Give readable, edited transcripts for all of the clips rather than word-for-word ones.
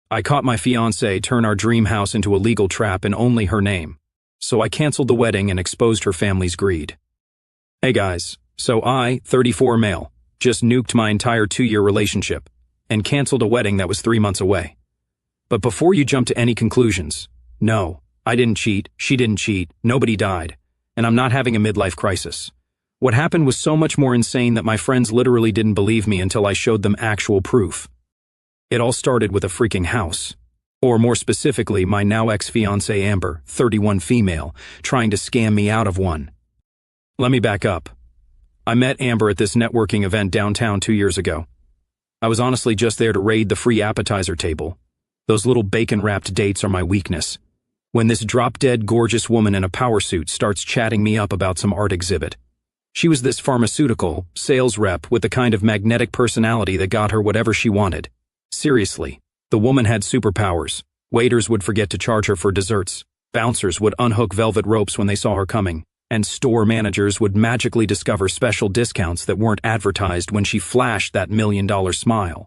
I caught my fiancée turn our dream house into a legal trap in only her name, so I canceled the wedding and exposed her family's greed. Hey guys, so I, 34 male, just nuked my entire 2-year relationship and canceled a wedding that was 3 months away. But before you jump to any conclusions, no, I didn't cheat, she didn't cheat, nobody died, and I'm not having a midlife crisis. What happened was so much more insane that my friends literally didn't believe me until I showed them actual proof. It all started with a freaking house. Or more specifically, my now ex-fiancée Amber, 31 female, trying to scam me out of one. Let me back up. I met Amber at this networking event downtown 2 years ago. I was honestly just there to raid the free appetizer table. Those little bacon-wrapped dates are my weakness. When this drop-dead gorgeous woman in a power suit starts chatting me up about some art exhibit. She was this pharmaceutical sales rep with the kind of magnetic personality that got her whatever she wanted. Seriously, the woman had superpowers. Waiters would forget to charge her for desserts. Bouncers would unhook velvet ropes when they saw her coming. And store managers would magically discover special discounts that weren't advertised when she flashed that $1 million smile.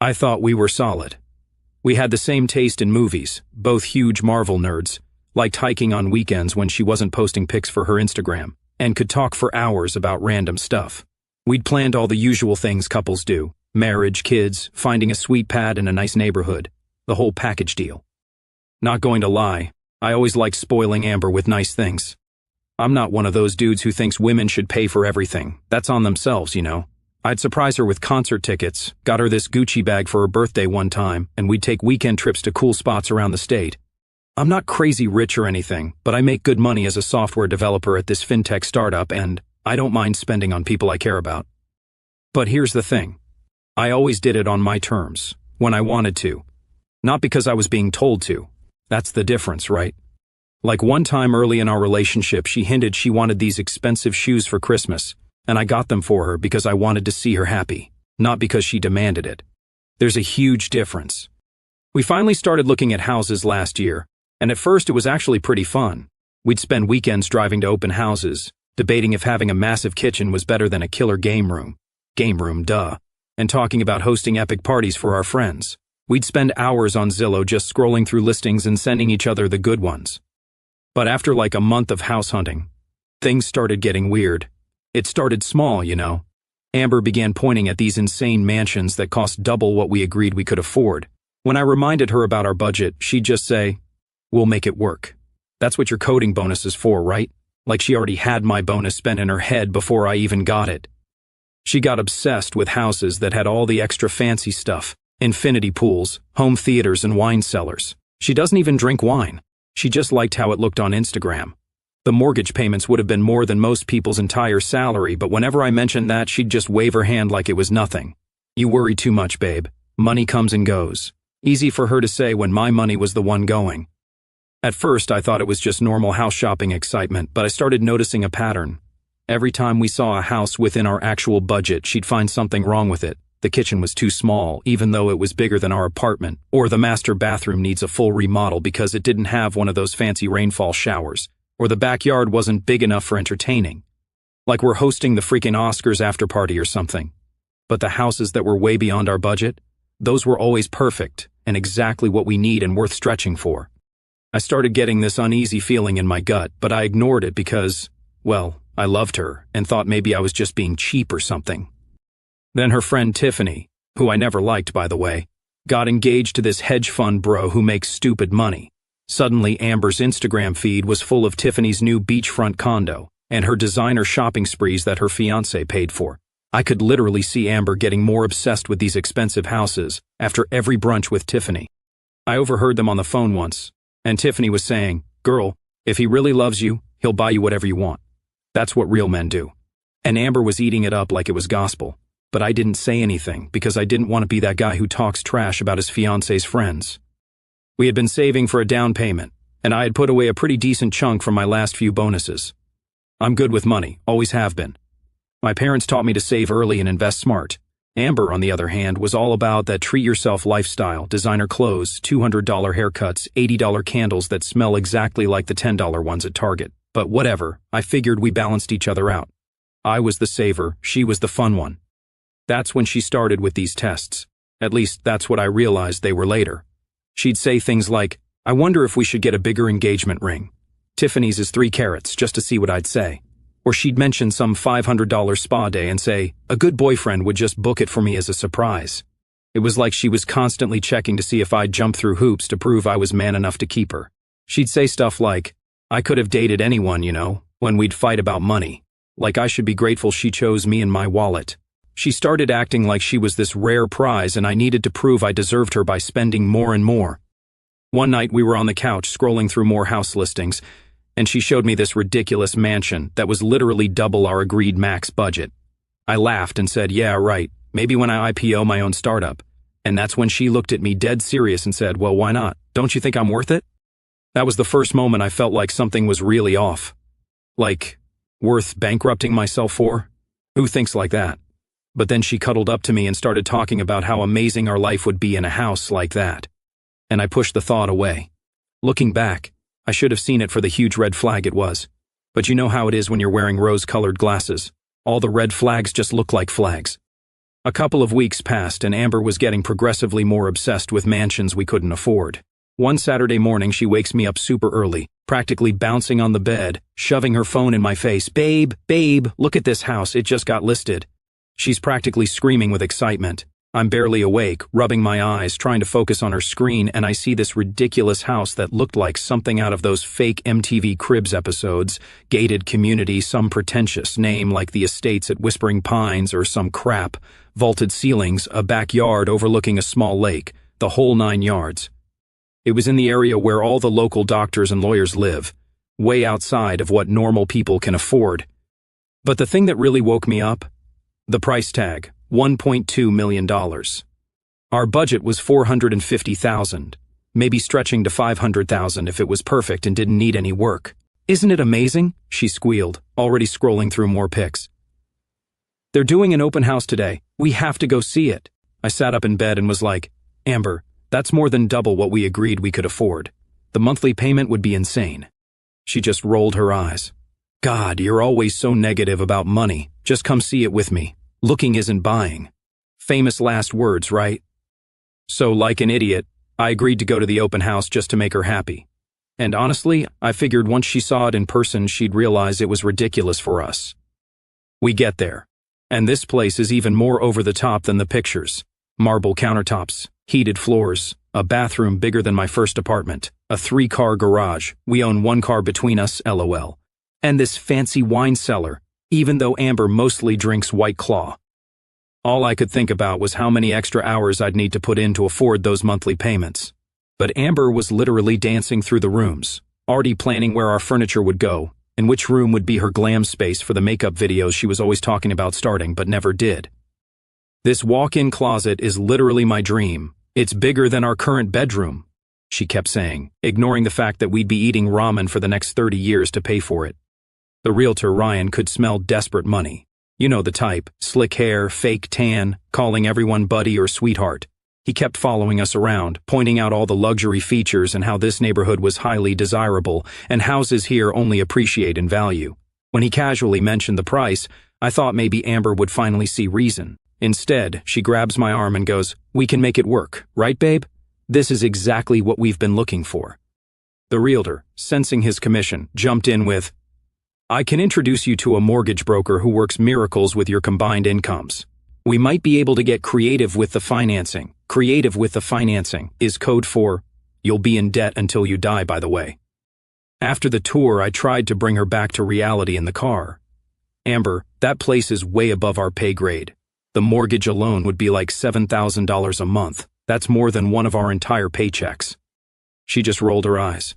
I thought we were solid. We had the same taste in movies, both huge Marvel nerds, liked hiking on weekends when she wasn't posting pics for her Instagram, and could talk for hours about random stuff. We'd planned all the usual things couples do: marriage, kids, finding a sweet pad in a nice neighborhood, the whole package deal. Not going to lie, I always liked spoiling Amber with nice things. I'm not one of those dudes who thinks women should pay for everything. That's on themselves, you know. I'd surprise her with concert tickets, got her this Gucci bag for her birthday one time, and we'd take weekend trips to cool spots around the state. I'm not crazy rich or anything, but I make good money as a software developer at this fintech startup, and I don't mind spending on people I care about. But here's the thing. I always did it on my terms, when I wanted to. Not because I was being told to. That's the difference, right? Like one time early in our relationship, she hinted she wanted these expensive shoes for Christmas, and I got them for her because I wanted to see her happy, not because she demanded it. There's a huge difference. We finally started looking at houses last year, and at first it was actually pretty fun. We'd spend weekends driving to open houses, debating if having a massive kitchen was better than a killer game room. Game room, duh. And talking about hosting epic parties for our friends. We'd spend hours on Zillow just scrolling through listings and sending each other the good ones. But after like a month of house hunting, things started getting weird. It started small, you know. Amber began pointing at these insane mansions that cost double what we agreed we could afford. When I reminded her about our budget, she'd just say, "We'll make it work. That's what your coding bonus is for, right?" Like she already had my bonus spent in her head before I even got it. She got obsessed with houses that had all the extra fancy stuff: infinity pools, home theaters, and wine cellars. She doesn't even drink wine. She just liked how it looked on Instagram. The mortgage payments would have been more than most people's entire salary, but whenever I mentioned that, she'd just wave her hand like it was nothing. "You worry too much, babe. Money comes and goes." Easy for her to say when my money was the one going. At first, I thought it was just normal house shopping excitement, but I started noticing a pattern. Every time we saw a house within our actual budget, she'd find something wrong with it. The kitchen was too small, even though it was bigger than our apartment, or the master bathroom needs a full remodel because it didn't have one of those fancy rainfall showers, or the backyard wasn't big enough for entertaining. Like we're hosting the freaking Oscars after party or something. But the houses that were way beyond our budget, those were always perfect and exactly what we need and worth stretching for. I started getting this uneasy feeling in my gut, but I ignored it because, well, I loved her and thought maybe I was just being cheap or something. Then her friend Tiffany, who I never liked by the way, got engaged to this hedge fund bro who makes stupid money. Suddenly Amber's Instagram feed was full of Tiffany's new beachfront condo and her designer shopping sprees that her fiancé paid for. I could literally see Amber getting more obsessed with these expensive houses after every brunch with Tiffany. I overheard them on the phone once, and Tiffany was saying, "Girl, if he really loves you, he'll buy you whatever you want. That's what real men do." And Amber was eating it up like it was gospel. But I didn't say anything because I didn't want to be that guy who talks trash about his fiancé's friends. We had been saving for a down payment, and I had put away a pretty decent chunk from my last few bonuses. I'm good with money, always have been. My parents taught me to save early and invest smart. Amber, on the other hand, was all about that treat-yourself lifestyle: designer clothes, $200 haircuts, $80 candles that smell exactly like the $10 ones at Target. But whatever, I figured we balanced each other out. I was the saver, she was the fun one. That's when she started with these tests. At least that's what I realized they were later. She'd say things like, "I wonder if we should get a bigger engagement ring. Tiffany's is 3 carats, just to see what I'd say." Or she'd mention some $500 spa day and say, "A good boyfriend would just book it for me as a surprise." It was like she was constantly checking to see if I'd jump through hoops to prove I was man enough to keep her. She'd say stuff like, "I could have dated anyone, when we'd fight about money. Like I should be grateful she chose me and my wallet." She started acting like she was this rare prize and I needed to prove I deserved her by spending more and more. One night we were on the couch scrolling through more house listings, and she showed me this ridiculous mansion that was literally double our agreed max budget. I laughed and said, "Yeah, right, maybe when I IPO my own startup." And that's when she looked at me dead serious and said, "Well, why not? Don't you think I'm worth it?" That was the first moment I felt like something was really off. Like, worth bankrupting myself for? Who thinks like that? But then she cuddled up to me and started talking about how amazing our life would be in a house like that. And I pushed the thought away. Looking back, I should have seen it for the huge red flag it was. But you know how it is when you're wearing rose-colored glasses. All the red flags just look like flags. A couple of weeks passed and Amber was getting progressively more obsessed with mansions we couldn't afford. One Saturday morning she wakes me up super early, practically bouncing on the bed, shoving her phone in my face. Babe, look at this house, it just got listed." She's practically screaming with excitement. I'm barely awake, rubbing my eyes, trying to focus on her screen, and I see this ridiculous house that looked like something out of those fake MTV Cribs episodes, gated community, some pretentious name like the Estates at Whispering Pines or some crap, vaulted ceilings, a backyard overlooking a small lake, the whole 9 yards. It was in the area where all the local doctors and lawyers live, way outside of what normal people can afford. But the thing that really woke me up? The price tag, $1.2 million. Our budget was $450,000, maybe stretching to $500,000 if it was perfect and didn't need any work. "Isn't it amazing?" she squealed, already scrolling through more pics. "They're doing an open house today. We have to go see it." I sat up in bed and was like, "Amber, that's more than double what we agreed we could afford. The monthly payment would be insane." She just rolled her eyes. "God, you're always so negative about money. Just come see it with me. Looking isn't buying." Famous last words, right? So, like an idiot, I agreed to go to the open house just to make her happy. And honestly, I figured once she saw it in person, she'd realize it was ridiculous for us. We get there, and this place is even more over the top than the pictures. Marble countertops, heated floors, a bathroom bigger than my first apartment, a 3-car garage, we own 1 car between us, LOL. And this fancy wine cellar, even though Amber mostly drinks White Claw. All I could think about was how many extra hours I'd need to put in to afford those monthly payments. But Amber was literally dancing through the rooms, already planning where our furniture would go, and which room would be her glam space for the makeup videos she was always talking about starting but never did. "This walk-in closet is literally my dream. It's bigger than our current bedroom," she kept saying, ignoring the fact that we'd be eating ramen for the next 30 years to pay for it. The realtor, Ryan, could smell desperate money. You know the type, slick hair, fake tan, calling everyone buddy or sweetheart. He kept following us around, pointing out all the luxury features and how this neighborhood was highly desirable, and houses here only appreciate in value. When he casually mentioned the price, I thought maybe Amber would finally see reason. Instead, she grabs my arm and goes, "We can make it work, right, babe? This is exactly what we've been looking for." The realtor, sensing his commission, jumped in with, "I can introduce you to a mortgage broker who works miracles with your combined incomes. We might be able to get creative with the financing. Creative with the financing is code for, you'll be in debt until you die, by the way." After the tour, I tried to bring her back to reality in the car. "Amber, that place is way above our pay grade. The mortgage alone would be like $7,000 a month. That's more than one of our entire paychecks." She just rolled her eyes.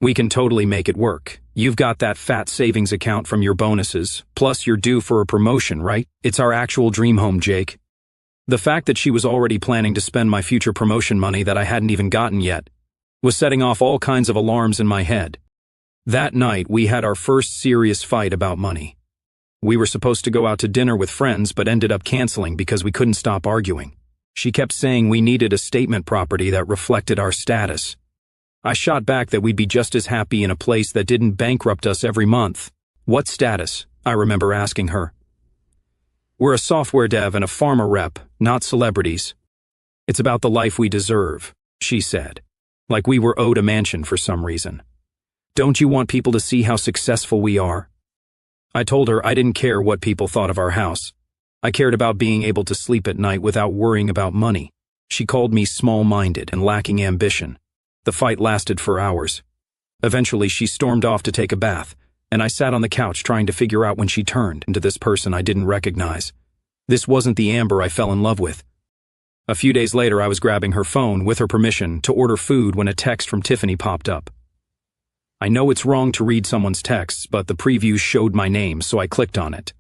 "We can totally make it work. You've got that fat savings account from your bonuses, plus you're due for a promotion, right? It's our actual dream home, Jake." The fact that she was already planning to spend my future promotion money that I hadn't even gotten yet was setting off all kinds of alarms in my head. That night, we had our first serious fight about money. We were supposed to go out to dinner with friends but ended up canceling because we couldn't stop arguing. She kept saying we needed a statement property that reflected our status. I shot back that we'd be just as happy in a place that didn't bankrupt us every month. "What status?" I remember asking her. "We're a software dev and a pharma rep, not celebrities." It's about the life we deserve, she said, like we were owed a mansion for some reason. Don't you want people to see how successful we are? I told her I didn't care what people thought of our house. I cared about being able to sleep at night without worrying about money. She called me small-minded and lacking ambition. The fight lasted for hours. Eventually, she stormed off to take a bath, and I sat on the couch trying to figure out when she turned into this person I didn't recognize. This wasn't the Amber I fell in love with. A few days later, I was grabbing her phone, with her permission, to order food when a text from Tiffany popped up. I know it's wrong to read someone's texts, but the previews showed my name, so I clicked on it.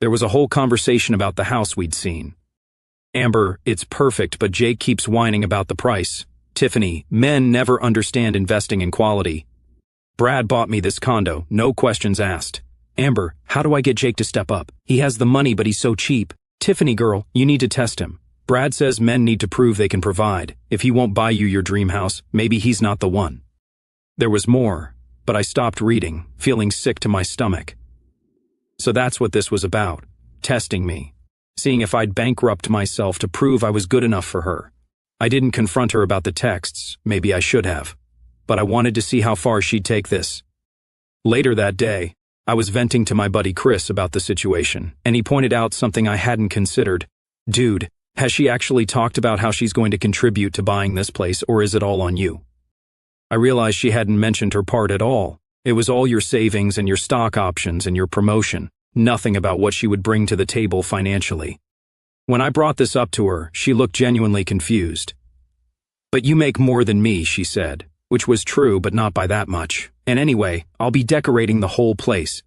There was a whole conversation about the house we'd seen. Amber, it's perfect, but Jake keeps whining about the price. Tiffany, men never understand investing in quality. Brad bought me this condo, no questions asked. Amber, how do I get Jake to step up? He has the money, but he's so cheap. Tiffany girl, you need to test him. Brad says men need to prove they can provide. If he won't buy you your dream house, maybe he's not the one. There was more, but I stopped reading, feeling sick to my stomach. So that's what this was about, testing me, seeing if I'd bankrupt myself to prove I was good enough for her. I didn't confront her about the texts, maybe I should have, but I wanted to see how far she'd take this. Later that day, I was venting to my buddy Chris about the situation, and he pointed out something I hadn't considered. Dude, has she actually talked about how she's going to contribute to buying this place, or is it all on you? I realized she hadn't mentioned her part at all. It was all your savings and your stock options and your promotion, nothing about what she would bring to the table financially. When I brought this up to her, she looked genuinely confused. But you make more than me, she said, which was true, but not by that much. And anyway, I'll be decorating the whole place.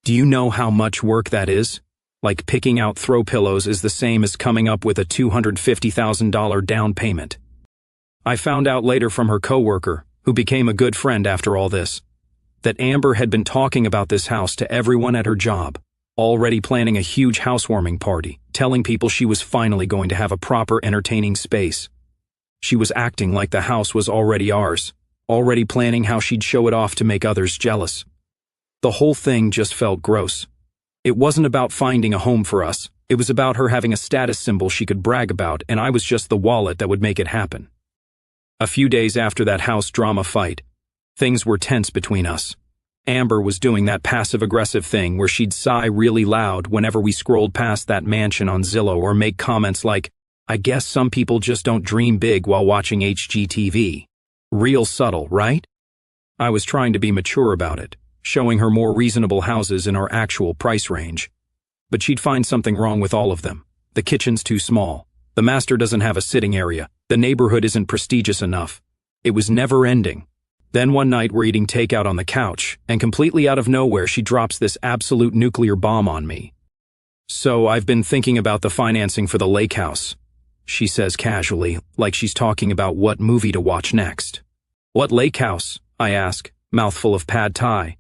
Do you know how much work that is? Like picking out throw pillows is the same as coming up with a $250,000 down payment. I found out later from her coworker, who became a good friend after all this, that Amber had been talking about this house to everyone at her job, already planning a huge housewarming party, telling people she was finally going to have a proper entertaining space. She was acting like the house was already ours, already planning how she'd show it off to make others jealous. The whole thing just felt gross. It wasn't about finding a home for us, it was about her having a status symbol she could brag about, and I was just the wallet that would make it happen. A few days after that house drama fight, things were tense between us. Amber was doing that passive-aggressive thing where she'd sigh really loud whenever we scrolled past that mansion on Zillow or make comments like, I guess some people just don't dream big while watching HGTV. Real subtle, right? I was trying to be mature about it, showing her more reasonable houses in our actual price range. But she'd find something wrong with all of them. The kitchen's too small. The master doesn't have a sitting area. The neighborhood isn't prestigious enough. It was never ending. Then one night we're eating takeout on the couch, and completely out of nowhere she drops this absolute nuclear bomb on me. So I've been thinking about the financing for the lake house, she says casually, like she's talking about what movie to watch next. What lake house? I ask, mouthful of pad thai.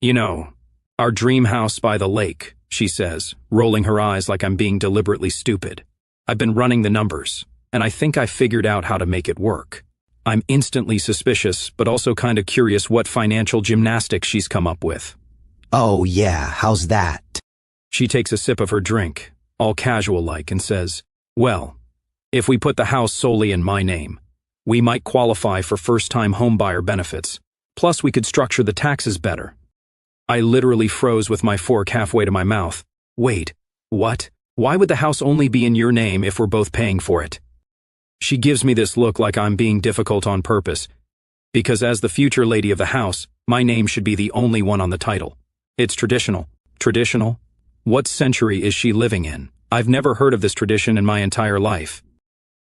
You know, our dream house by the lake, she says, rolling her eyes like I'm being deliberately stupid. I've been running the numbers, and I think I figured out how to make it work. I'm instantly suspicious, but also kind of curious what financial gymnastics she's come up with. Oh yeah, how's that? She takes a sip of her drink, all casual-like, and says, well, if we put the house solely in my name, we might qualify for first-time homebuyer benefits, plus we could structure the taxes better. I literally froze with my fork halfway to my mouth. Wait, what? Why would the house only be in your name if we're both paying for it? She gives me this look like I'm being difficult on purpose, because as the future lady of the house, my name should be the only one on the title. It's traditional. Traditional? What century is she living in? I've never heard of this tradition in my entire life.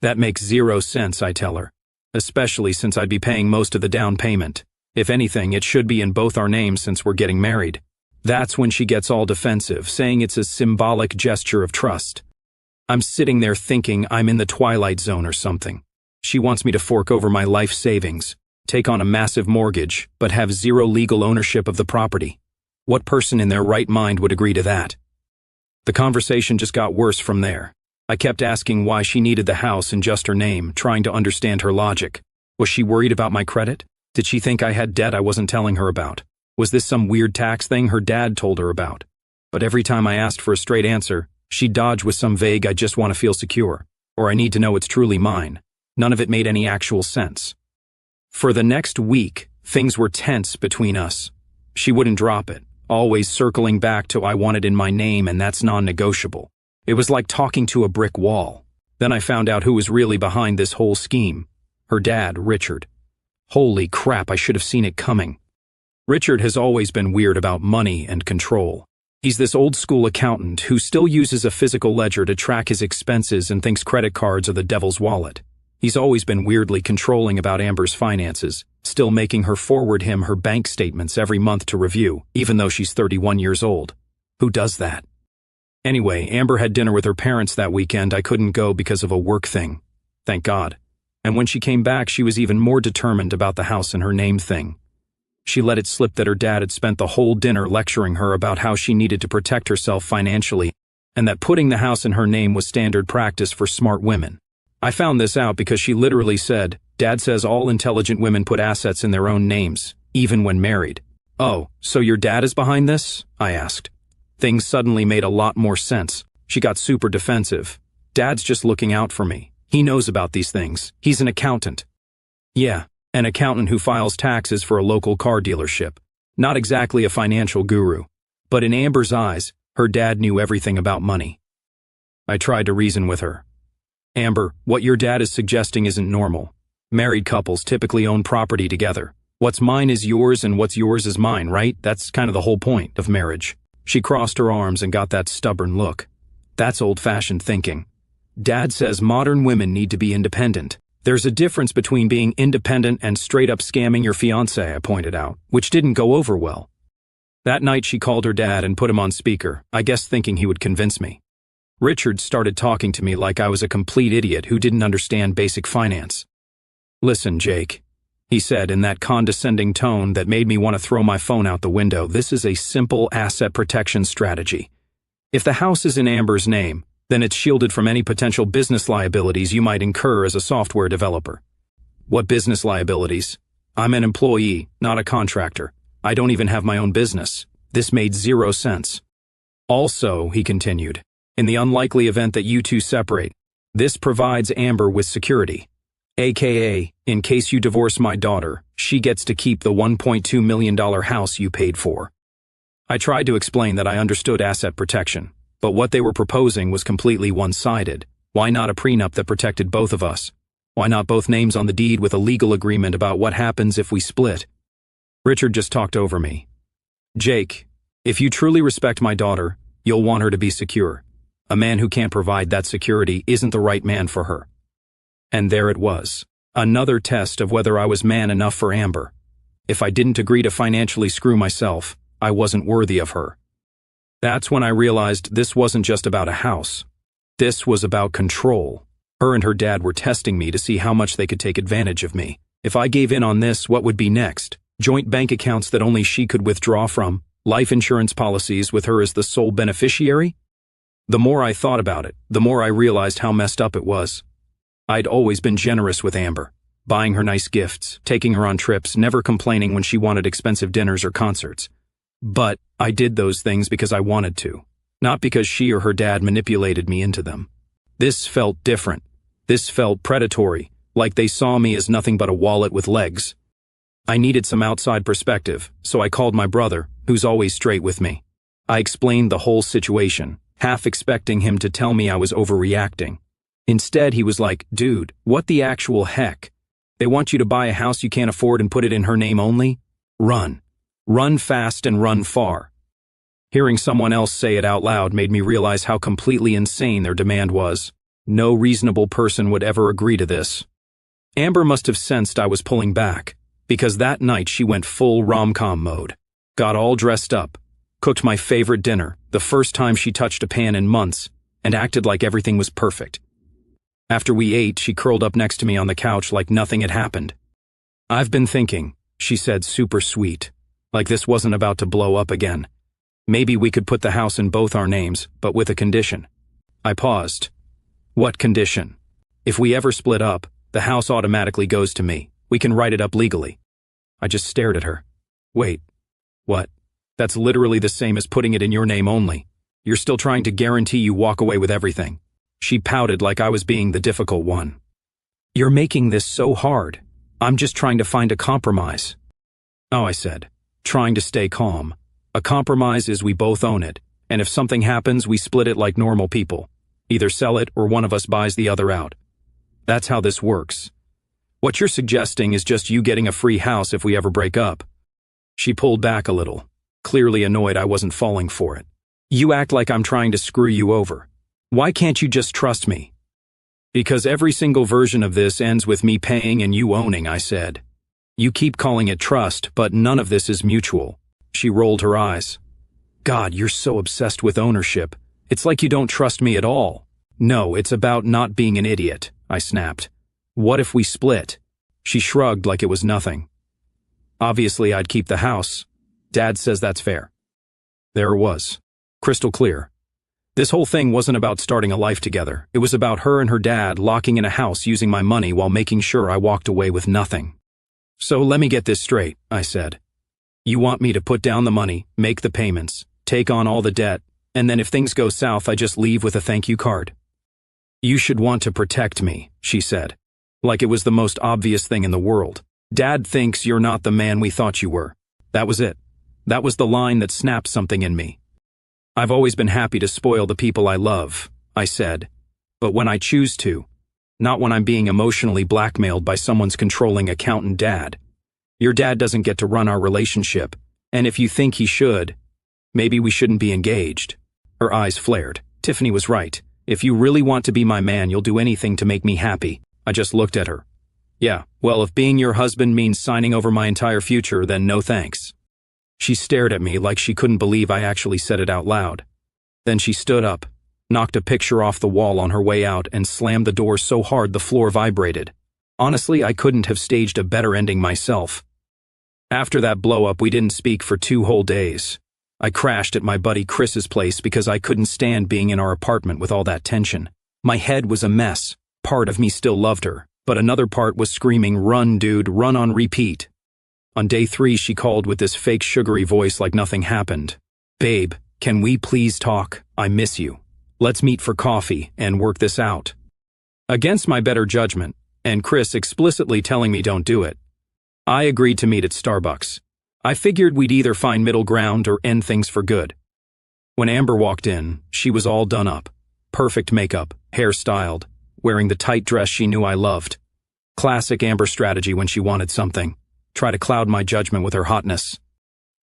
That makes zero sense, I tell her, especially since I'd be paying most of the down payment. If anything, it should be in both our names since we're getting married. That's when she gets all defensive, saying it's a symbolic gesture of trust. I'm sitting there thinking I'm in the Twilight Zone or something. She wants me to fork over my life savings, take on a massive mortgage, but have zero legal ownership of the property. What person in their right mind would agree to that? The conversation just got worse from there. I kept asking why she needed the house in just her name, trying to understand her logic. Was she worried about my credit? Did she think I had debt I wasn't telling her about? Was this some weird tax thing her dad told her about? But every time I asked for a straight answer, she'd dodge with some vague I just want to feel secure, or I need to know it's truly mine. None of it made any actual sense. For the next week, things were tense between us. She wouldn't drop it, always circling back to I want it in my name and that's non-negotiable. It was like talking to a brick wall. Then I found out who was really behind this whole scheme. Her dad, Richard. Holy crap, I should have seen it coming. Richard has always been weird about money and control. He's this old-school accountant who still uses a physical ledger to track his expenses and thinks credit cards are the devil's wallet. He's always been weirdly controlling about Amber's finances, still making her forward him her bank statements every month to review, even though she's 31 years old. Who does that? Anyway, Amber had dinner with her parents that weekend. I couldn't go because of a work thing. Thank God. And when she came back, she was even more determined about the house in her name thing. She let it slip that her dad had spent the whole dinner lecturing her about how she needed to protect herself financially, and that putting the house in her name was standard practice for smart women. I found this out because she literally said, "Dad says all intelligent women put assets in their own names, even when married." "Oh, so your dad is behind this?" I asked. Things suddenly made a lot more sense. She got super defensive. "Dad's just looking out for me. He knows about these things. He's an accountant." Yeah, an accountant who files taxes for a local car dealership. Not exactly a financial guru. But in Amber's eyes, her dad knew everything about money. I tried to reason with her. "Amber, what your dad is suggesting isn't normal. Married couples typically own property together. What's mine is yours and what's yours is mine, right? That's kind of the whole point of marriage." She crossed her arms and got that stubborn look. "That's old-fashioned thinking. Dad says modern women need to be independent. There's a difference between being independent and straight-up scamming your fiancé," I pointed out, which didn't go over well. That night she called her dad and put him on speaker, I guess thinking he would convince me. Richard started talking to me like I was a complete idiot who didn't understand basic finance. "Listen, Jake," he said in that condescending tone that made me want to throw my phone out the window, "this is a simple asset protection strategy. If the house is in Amber's name, then it's shielded from any potential business liabilities you might incur as a software developer." "What business liabilities? I'm an employee, not a contractor. I don't even have my own business." This made zero sense. "Also," he continued, "in the unlikely event that you two separate, this provides Amber with security. AKA, in case you divorce my daughter, she gets to keep the $1.2 million house you paid for." I tried to explain that I understood asset protection, but what they were proposing was completely one-sided. Why not a prenup that protected both of us? Why not both names on the deed with a legal agreement about what happens if we split? Richard just talked over me. "Jake, if you truly respect my daughter, you'll want her to be secure. A man who can't provide that security isn't the right man for her." And there it was. Another test of whether I was man enough for Amber. If I didn't agree to financially screw myself, I wasn't worthy of her. That's when I realized this wasn't just about a house. This was about control. Her and her dad were testing me to see how much they could take advantage of me. If I gave in on this, what would be next? Joint bank accounts that only she could withdraw from? Life insurance policies with her as the sole beneficiary? The more I thought about it, the more I realized how messed up it was. I'd always been generous with Amber, buying her nice gifts, taking her on trips, never complaining when she wanted expensive dinners or concerts. But I did those things because I wanted to, not because she or her dad manipulated me into them. This felt different. This felt predatory, like they saw me as nothing but a wallet with legs. I needed some outside perspective, so I called my brother, who's always straight with me. I explained the whole situation, half expecting him to tell me I was overreacting. Instead, he was like, "Dude, what the actual heck? They want you to buy a house you can't afford and put it in her name only? Run. Run fast and run far." Hearing someone else say it out loud made me realize how completely insane their demand was. No reasonable person would ever agree to this. Amber must have sensed I was pulling back, because that night she went full rom-com mode. Got all dressed up, cooked my favorite dinner, the first time she touched a pan in months, and acted like everything was perfect. After we ate, she curled up next to me on the couch like nothing had happened. "I've been thinking," she said, super sweet, like this wasn't about to blow up again. "Maybe we could put the house in both our names, but with a condition." I paused. "What condition?" "If we ever split up, the house automatically goes to me. We can write it up legally." I just stared at her. "Wait, what? That's literally the same as putting it in your name only. You're still trying to guarantee you walk away with everything." She pouted like I was being the difficult one. "You're making this so hard. I'm just trying to find a compromise." "Oh," I said, trying to stay calm. "A compromise is we both own it, and if something happens, we split it like normal people. Either sell it or one of us buys the other out. That's how this works. What you're suggesting is just you getting a free house if we ever break up." She pulled back a little, clearly annoyed I wasn't falling for it. "You act like I'm trying to screw you over. Why can't you just trust me?" "Because every single version of this ends with me paying and you owning," I said. "You keep calling it trust, but none of this is mutual." She rolled her eyes. "God, you're so obsessed with ownership. It's like you don't trust me at all." "No, it's about not being an idiot," I snapped. "What if we split?" She shrugged like it was nothing. "Obviously, I'd keep the house. Dad says that's fair." There it was, crystal clear. This whole thing wasn't about starting a life together. It was about her and her dad locking in a house using my money while making sure I walked away with nothing. "So let me get this straight," I said. "You want me to put down the money, make the payments, take on all the debt, and then if things go south, I just leave with a thank you card?" "You should want to protect me," she said, like it was the most obvious thing in the world. "Dad thinks you're not the man we thought you were." That was it. That was the line that snapped something in me. "I've always been happy to spoil the people I love," I said, "but when I choose to, not when I'm being emotionally blackmailed by someone's controlling accountant dad. Your dad doesn't get to run our relationship, and if you think he should, maybe we shouldn't be engaged." Her eyes flared. Tiffany was right. "If you really want to be my man, you'll do anything to make me happy." I just looked at her. "Yeah, well, if being your husband means signing over my entire future, then no thanks." She stared at me like she couldn't believe I actually said it out loud. Then she stood up, knocked a picture off the wall on her way out, and slammed the door so hard the floor vibrated. Honestly, I couldn't have staged a better ending myself. After that blow-up, we didn't speak for 2 whole days. I crashed at my buddy Chris's place because I couldn't stand being in our apartment with all that tension. My head was a mess. Part of me still loved her, but another part was screaming, "Run, dude, run," on repeat. On day 3, she called with this fake sugary voice like nothing happened. "Babe, can we please talk? I miss you. Let's meet for coffee and work this out." Against my better judgment, and Chris explicitly telling me don't do it, I agreed to meet at Starbucks. I figured we'd either find middle ground or end things for good. When Amber walked in, she was all done up. Perfect makeup, hair styled, wearing the tight dress she knew I loved. Classic Amber strategy when she wanted something. Try to cloud my judgment with her hotness.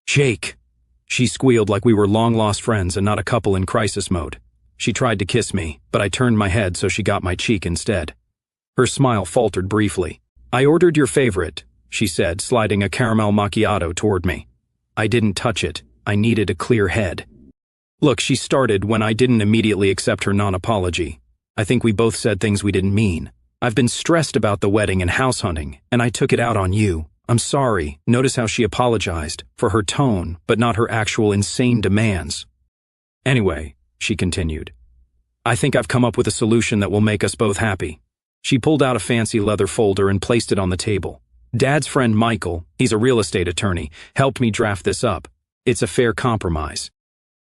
"Jake," she squealed like we were long-lost friends and not a couple in crisis mode. She tried to kiss me, but I turned my head so she got my cheek instead. Her smile faltered briefly. "I ordered your favorite," she said, sliding a caramel macchiato toward me. I didn't touch it. I needed a clear head. "Look," she started when I didn't immediately accept her non-apology. "I think we both said things we didn't mean. I've been stressed about the wedding and house hunting, and I took it out on you. I'm sorry." Notice how she apologized, for her tone, but not her actual insane demands. "Anyway," she continued, "I think I've come up with a solution that will make us both happy." She pulled out a fancy leather folder and placed it on the table. "Dad's friend Michael, he's a real estate attorney, helped me draft this up. It's a fair compromise."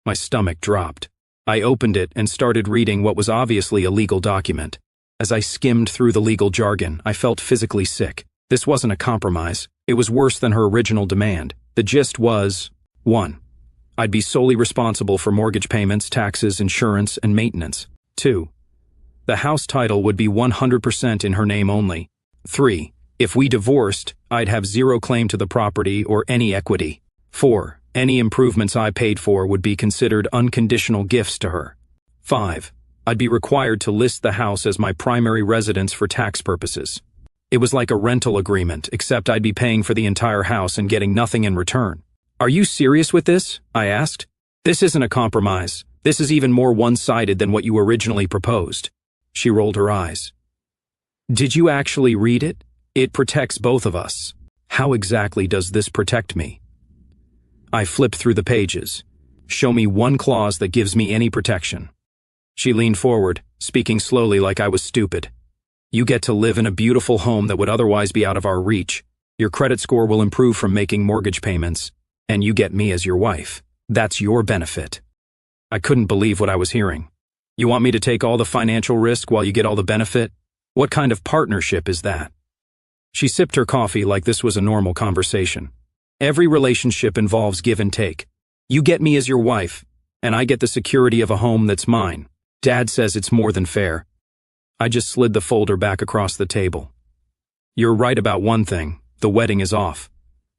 My stomach dropped. I opened it and started reading what was obviously a legal document. As I skimmed through the legal jargon, I felt physically sick. This wasn't a compromise. It was worse than her original demand. The gist was, 1. I'd be solely responsible for mortgage payments, taxes, insurance, and maintenance. 2. The house title would be 100% in her name only. 3. If we divorced, I'd have zero claim to the property or any equity. 4. Any improvements I paid for would be considered unconditional gifts to her. 5. I'd be required to list the house as my primary residence for tax purposes. It was like a rental agreement, except I'd be paying for the entire house and getting nothing in return. "Are you serious with this?" I asked. "This isn't a compromise. This is even more one-sided than what you originally proposed." She rolled her eyes. "Did you actually read it? It protects both of us." "How exactly does this protect me?" I flipped through the pages. "Show me one clause that gives me any protection." She leaned forward, speaking slowly like I was stupid. "You get to live in a beautiful home that would otherwise be out of our reach. Your credit score will improve from making mortgage payments, and you get me as your wife. That's your benefit." I couldn't believe what I was hearing. You want me to take all the financial risk while you get all the benefit? What kind of partnership is that? She sipped her coffee like this was a normal conversation. Every relationship involves give and take. You get me as your wife, and I get the security of a home that's mine. Dad says it's more than fair. I just slid the folder back across the table. You're right about one thing, the wedding is off.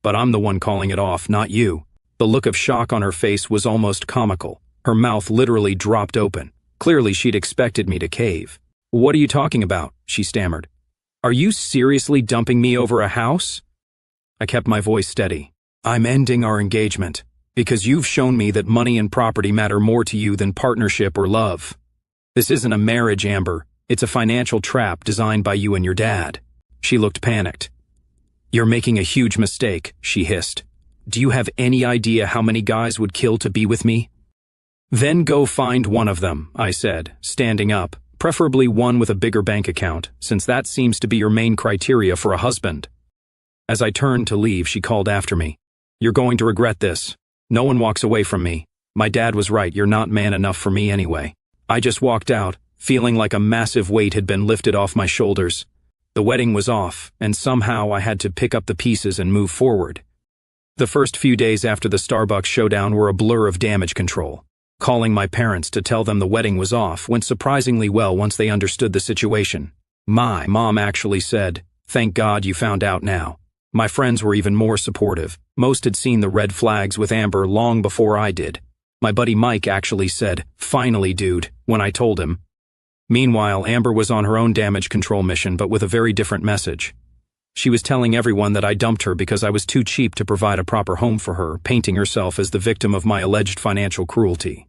But I'm the one calling it off, not you. The look of shock on her face was almost comical. Her mouth literally dropped open. Clearly she'd expected me to cave. What are you talking about? She stammered. Are you seriously dumping me over a house? I kept my voice steady. I'm ending our engagement, because you've shown me that money and property matter more to you than partnership or love. This isn't a marriage, Amber. It's a financial trap designed by you and your dad. She looked panicked. You're making a huge mistake, she hissed. Do you have any idea how many guys would kill to be with me? Then go find one of them, I said, standing up, preferably one with a bigger bank account, since that seems to be your main criteria for a husband. As I turned to leave, she called after me. You're going to regret this. No one walks away from me. My dad was right, you're not man enough for me anyway. I just walked out, feeling like a massive weight had been lifted off my shoulders. The wedding was off, and somehow I had to pick up the pieces and move forward. The first few days after the Starbucks showdown were a blur of damage control. Calling my parents to tell them the wedding was off went surprisingly well once they understood the situation. My mom actually said, "Thank God you found out now." My friends were even more supportive. Most had seen the red flags with Amber long before I did. My buddy Mike actually said, "Finally, dude," when I told him. Meanwhile, Amber was on her own damage control mission, but with a very different message. She was telling everyone that I dumped her because I was too cheap to provide a proper home for her, painting herself as the victim of my alleged financial cruelty.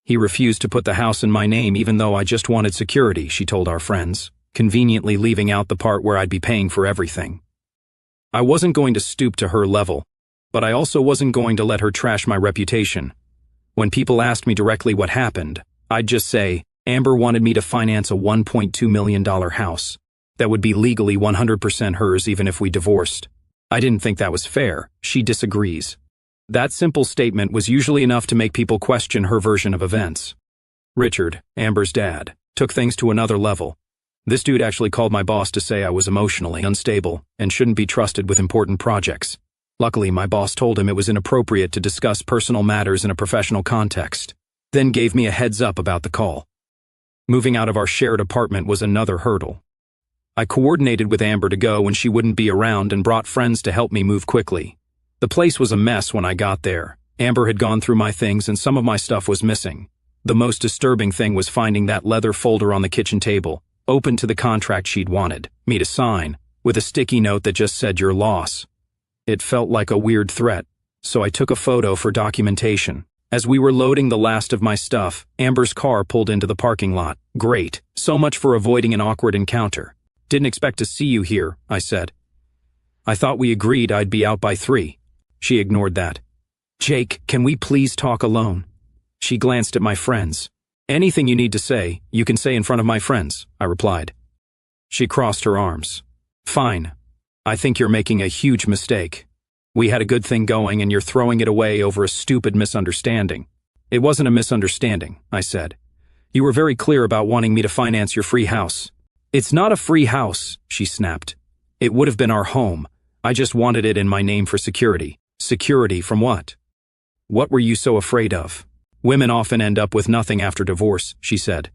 He refused to put the house in my name even though I just wanted security, she told our friends, conveniently leaving out the part where I'd be paying for everything. I wasn't going to stoop to her level, but I also wasn't going to let her trash my reputation. When people asked me directly what happened, I'd just say, Amber wanted me to finance a $1.2 million house. That would be legally 100% hers even if we divorced. I didn't think that was fair. She disagrees. That simple statement was usually enough to make people question her version of events. Richard, Amber's dad, took things to another level. This dude actually called my boss to say I was emotionally unstable and shouldn't be trusted with important projects. Luckily, my boss told him it was inappropriate to discuss personal matters in a professional context, then gave me a heads up about the call. Moving out of our shared apartment was another hurdle. I coordinated with Amber to go when she wouldn't be around and brought friends to help me move quickly. The place was a mess when I got there. Amber had gone through my things and some of my stuff was missing. The most disturbing thing was finding that leather folder on the kitchen table, open to the contract she'd wanted me to sign, with a sticky note that just said your loss. It felt like a weird threat, so I took a photo for documentation. As we were loading the last of my stuff, Amber's car pulled into the parking lot. Great, so much for avoiding an awkward encounter. Didn't expect to see you here, I said. I thought we agreed I'd be out by 3. She ignored that. Jake, can we please talk alone? She glanced at my friends. Anything you need to say, you can say in front of my friends, I replied. She crossed her arms. Fine. I think you're making a huge mistake. We had a good thing going and you're throwing it away over a stupid misunderstanding. It wasn't a misunderstanding, I said. You were very clear about wanting me to finance your free house. It's not a free house, she snapped. It would have been our home. I just wanted it in my name for security. Security from what? What were you so afraid of? Women often end up with nothing after divorce, she said.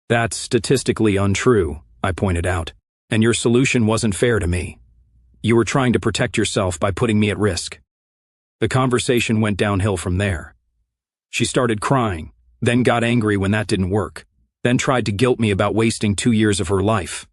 That's statistically untrue, I pointed out, and your solution wasn't fair to me. You were trying to protect yourself by putting me at risk. The conversation went downhill from there. She started crying, then got angry when that didn't work, then tried to guilt me about wasting 2 years of her life.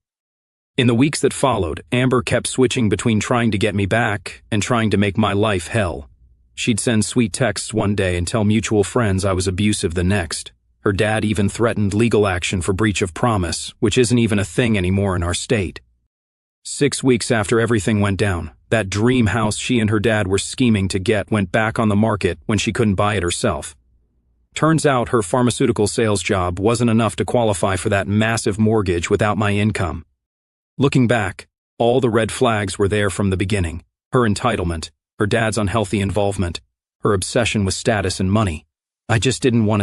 In the weeks that followed, Amber kept switching between trying to get me back and trying to make my life hell. She'd send sweet texts one day and tell mutual friends I was abusive the next. Her dad even threatened legal action for breach of promise, which isn't even a thing anymore in our state. 6 weeks after everything went down, that dream house she and her dad were scheming to get went back on the market when she couldn't buy it herself. Turns out her pharmaceutical sales job wasn't enough to qualify for that massive mortgage without my income. Looking back, all the red flags were there from the beginning. Her entitlement, her dad's unhealthy involvement, her obsession with status and money. I just didn't want to